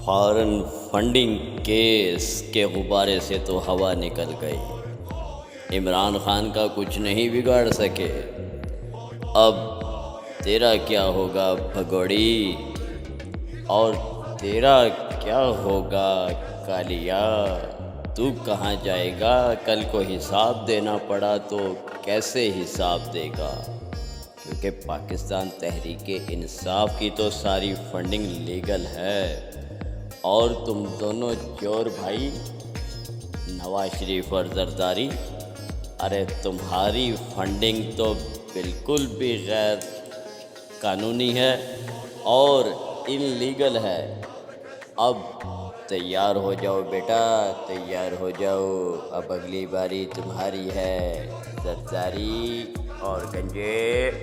Foreign funding case کے غبارے سے تو ہوا نکل گئی، عمران خان کا کچھ نہیں بگاڑ سکے۔ اب تیرا کیا ہوگا بھگوڑی، اور تیرا کیا ہوگا کالیا؟ تو کہاں جائے گا؟ کل کو حساب دینا پڑا تو کیسے حساب دے گا؟ کیونکہ پاکستان تحریک انصاف کی تو ساری فنڈنگ لیگل ہے، اور تم دونوں چور بھائی نواز شریف اور زرداری، ارے تمہاری فنڈنگ تو بالکل بھی غیر قانونی ہے اور ان لیگل ہے۔ اب تیار ہو جاؤ بیٹا، تیار ہو جاؤ، اب اگلی باری تمہاری ہے، زرداری اور گنجے۔